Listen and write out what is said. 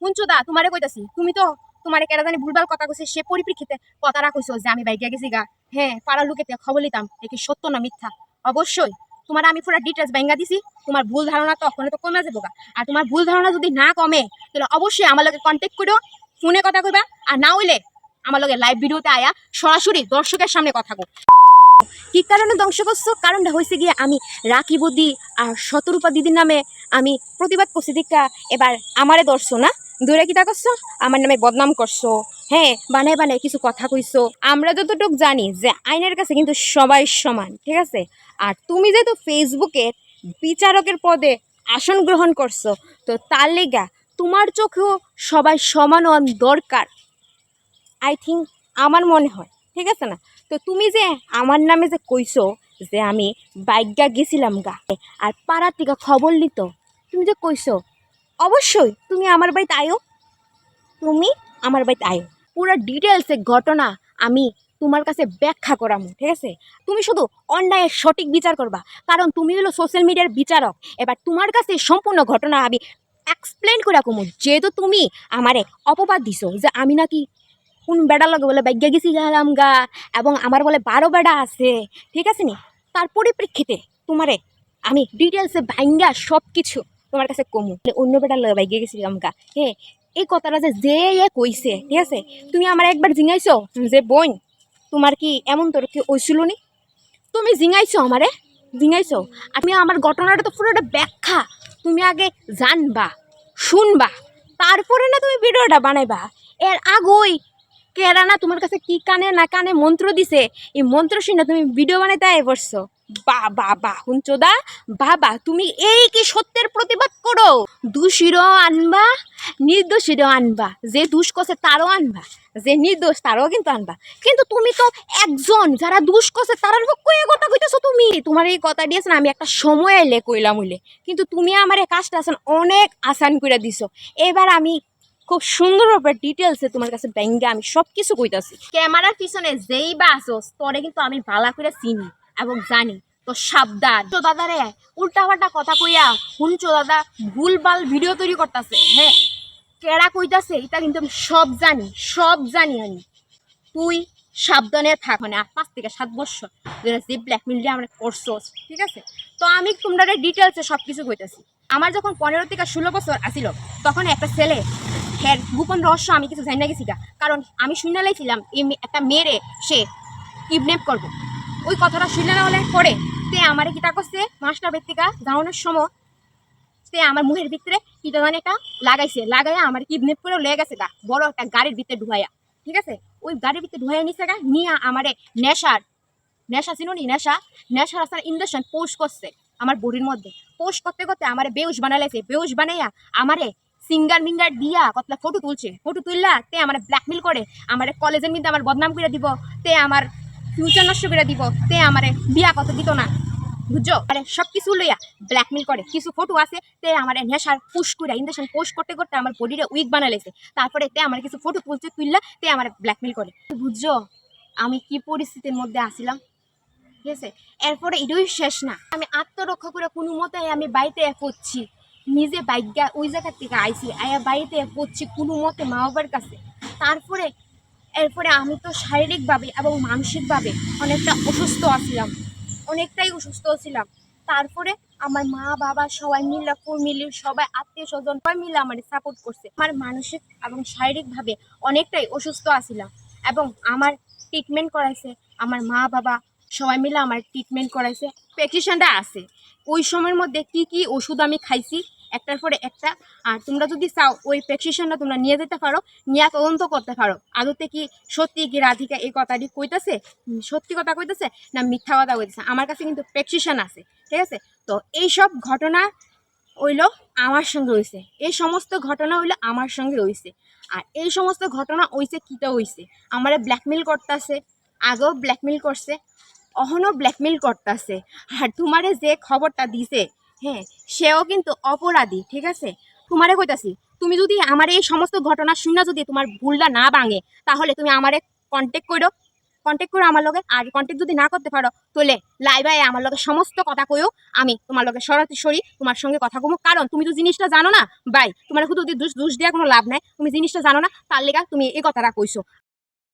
শুনছো দা তোমারে কইতাছি তুমি তো তোমারে কেডা জানি ভুলভাল কথা কইছে সে পরিপ্রেক্ষিতে কথাটা কইছো যে আমি বাইকে গেছি গা। হ্যাঁ পাড়ার লোকেতে খবর লিতাম দেখি সত্য না মিথ্যা। অবশ্যই তোমার আমি পুরো ডিটেলস বাইঙ্গা দিছি। তোমার ভুল ধারণা তখন তো কমে যাবো গা। আর তোমার ভুল ধারণা যদি না কমে তাহলে অবশ্যই আমার লগে কন্ট্যাক্ট করো, ফোনে কথা কইবা। আর না হইলে আমার লগে লাইভ ভিডিওতে আয়া সরাসরি দর্শকের সামনে কথা কও। কি কারণে ধ্বংস করছো? কারণটা হয়েছে গিয়ে আমি রাখি বুদ্ধি আর শতরূপা দিদির নামে আমি প্রতিবাদ করছি দেখা এবার আমারে ধরছো না, দূরে কিতা করছো, আমার নামে বদনাম করছো। হ্যাঁ বানায় বানায় কিছু কথা কইছো। আমরা যতটুকু জানি যে আইনের কাছে কিন্তু সবাই সমান, ঠিক আছে? আর তুমি যেহেতু ফেসবুকের বিচারকের পদে আসন গ্রহণ করছো, তো তার লেগা তোমার চোখেও সবাই সমান হওয়া দরকার। আই থিঙ্ক আমার মনে হয়, ঠিক আছে না? তো তুমি যে আমার নামে যে কইছো যে আমি বাইক গেছিলাম গা আর পাড়ার থেকে খবর নিত, তুমি যে কইছো অবশ্যই তুমি আমার বাড়িতে আয়ো, তুমি আমার বাড়িতে আয়ো, পুরো ডিটেলসে ঘটনা আমি তোমার কাছে ব্যাখ্যা করামু, ঠিক আছে? তুমি শুধু অন্যায়ের সঠিক বিচার করবা, কারণ তুমি হলো সোশ্যাল মিডিয়ার বিচারক। এবার তোমার কাছে সম্পূর্ণ ঘটনা আমি এক্সপ্লেন করে কমু। যেহেতু তুমি আমারে অপবাদ দিছো যে আমি নাকি কোন বেড়া লগে বলে বাইক গেছি গেলাম গা, এবং আমার বলে 12 বেড়া আছে, ঠিক আছে নি? তার পরিপ্রেক্ষিতে তোমারে আমি ডিটেলসে ভাঙ্গা সব কিছু তোমার কাছে কমু। অন্য বেড়ার লগে বাইক গেছিলাম গা, হ্যাঁ এই কথাটা যে এ কইছে, ঠিক আছে? তুমি আমার একবার জিঙাইছো যে বোন তোমার কি এমন তোর কি ওইছিল নি? তুমি জিঙাইছো আমারে, জিঙাইছো। আর তুমি আমার ঘটনাটা তো পুরোটা ব্যাখ্যা তুমি আগে জানবা, শুনবা, তারপরে না তুমি ভিডিওটা বানাইবা। এর আগই কেরা না তোমার কাছে কি কানে না কানে মন্ত্র দিছে, এই মন্ত্র শুনে তুমি ভিডিও বানাইতে আয় পড়ছো। বা বা বা হুঞ্চোদা, বাবা তুমি এই কি সত্যের প্রতিবাদ করো? দোষীরও আনবা, নির্দোষীরও আনবা, যে দুষ করছে তারও আনবা, যে নির্দোষ তারও কিন্তু আনবা। কিন্তু তুমি তো একজন যারা দুষ করছে তারার পক্ষে এই কথা কইতেছো। তুমি তোমার এই কথা দিয়েছেন আমি একটা সময় এলে কইলাম হইলে, কিন্তু তুমি আমার এই কাজটা আছেন অনেক আসান করে দিছো। এবার আমি খুব সুন্দরভাবে ডিটেলসে তোমার কাছে ব্যাঙ্গে আমি সব কিছু কইতাছি। ক্যামেরার পিছনে যেই বা আসোস তোরে কিন্তু আমি ভালো করে চিনি এবং জানি। তো সাবধান তো দাদা রে, উল্টাপাল্টা কথা কইয়া শুনছো দাদা ভুলভাল ভিডিও তৈরি করতেছে। হ্যাঁ কেডা কইতাছে এটা কিন্তু আমি সব জানি, সব জানি আমি। তুই সাবধানে থাক, মানে 5 থেকে 7 বছর ধরে যে ব্ল্যাকমেল দিয়ে আমরা করছোস, ঠিক আছে? তো আমি তোমরা ডিটেলসে সব কিছু কইতাছি। আমার যখন 15 থেকে 16 বছর আসিল তখন একটা ছেলে হ্যাঁ গোপন রহস্য আমি কিছু জানি না গেছি গা, কারণ আমি শুনে লাইছিলাম একটা মেয়েরে সে কিডন্যাপ করবো। ওই কথাটা শুনে না হলে পরে তে আমারে কিতা করছে মাস্টার ব্যক্তিকা যাওয়ানোর সময় সে আমার মুখের ভিতরে কিটা জানি একটা লাগাইছে, লাগাইয়া আমার কিডন্যাপ করে লেগে গেছে গা বড় একটা গাড়ির ভিতরে ঢুকাইয়া, ঠিক আছে? ওই গাড়ির ভিতরে ঢুকাইয়া নিছে গা, নিয়ে আমারে নেশার নেশা চিনো নি, নেশা নেশার রাস্তার ইঞ্জেকশন পোস্ট করছে আমার বডির মধ্যে। পোস্ট করতে করতে আমারে বেউস বানাইছে, বেউস বানাইয়া আমারে সিঙ্গার মিঙ্গার দিয়া কতলা ফটো তুলছে। ফটো তুললা তে আমার ব্ল্যাকমেল করে, আমার কলেজের মধ্যে আমার বদনাম করে দিব, তে আমার ফিউচার নষ্ট করে দিব, তে আমারে বিয়া কত দিত না, বুঝছো? আরে সব কিছু লইয়া ব্ল্যাকমেল করে। কিছু ফটো আছে তে আমার নেশার পুশ করে ইঞ্জেকশন পোস্ট করতে করতে আমার বডিরে উইক বানাইছে। তারপরে তে আমার কিছু ফটো তুলছে, তুললা তে আমার ব্ল্যাকমেল করে। বুঝছো আমি কি পরিস্থিতির মধ্যে আসিলাম, ঠিক আছে? এরপরে এটাই শেষ না, আমি আত্মরক্ষা করে কোনো মতে আমি বাড়িতে পড়ছি, নিজে বাইক ওই জায়গার থেকে আইছি, আয়া বাড়িতে পড়ছি কোনো মতে মা বাবার কাছে। তারপরে এরপরে আমি তো শারীরিকভাবে এবং মানসিকভাবে অনেকটা অসুস্থ আছিলাম, অনেকটাই অসুস্থ ছিলাম। তারপরে আমার মা বাবা সবাই মিলে মিলে সবাই আত্মীয় স্বজন সবাই মিলে আমার সাপোর্ট করছে। আমার মানসিক এবং শারীরিকভাবে অনেকটাই অসুস্থ আছিলাম এবং আমার ট্রিটমেন্ট করাইছে আমার মা বাবা, সবাই মিলে আমার ট্রিটমেন্ট করাইছে। প্রেসক্রিপশনটা আছে ওই সময়ের মধ্যে কি কি ওষুধ আমি খাইছি একটার পরে একটা। আর তোমরা যদি চাও ওই প্রেসক্রিপশনটা তোমরা নিয়ে যেতে পারো, নিয়ে তদন্ত করতে পারো আদতে কি সত্যি কি রাধিকা এই কথাটি কইতেছে, সত্যি কথা কইতেছে না মিথ্যা কথা কইতেছে। আমার কাছে কিন্তু প্রেসক্রিপশন আছে, ঠিক আছে? তো এইসব ঘটনা হইলো আমার সঙ্গে হয়েছে, এই সমস্ত ঘটনা হইলো আমার সঙ্গে হয়েছে। আর এই সমস্ত ঘটনা হইছে কিটা হইছে, আমারে ব্ল্যাকমেল করতেছে, আগেও ব্ল্যাকমেল করছে, অহনও ব্ল্যাকমেল করতেছে। আর তোমারে যে খবরটা দিছে হ্যাঁ সেও কিন্তু অপরাধী, ঠিক আছে? তোমারে কইতাছি তুমি যদি আমার এই সমস্ত ঘটনা শুনে যদি তোমার ভুলটা না ভাঙে তাহলে তুমি আমারে কন্ট্যাক্ট করো, কন্ট্যাক্ট করো আমার লগে। আর কন্ট্যাক্ট যদি না করতে পারো তাহলে লাইভে আমার লগে সমস্ত কথা কইও, আমি তোমার লগে সরাসরি তোমার সঙ্গে কথা কমু। কারণ তুমি তো জিনিসটা জানো না ভাই, তোমার শুধু দোষ দোষ দেওয়া কোনো লাভ নাই। তুমি জিনিসটা জানো না, তার লেগা তুমি এই কথাটা কইছো।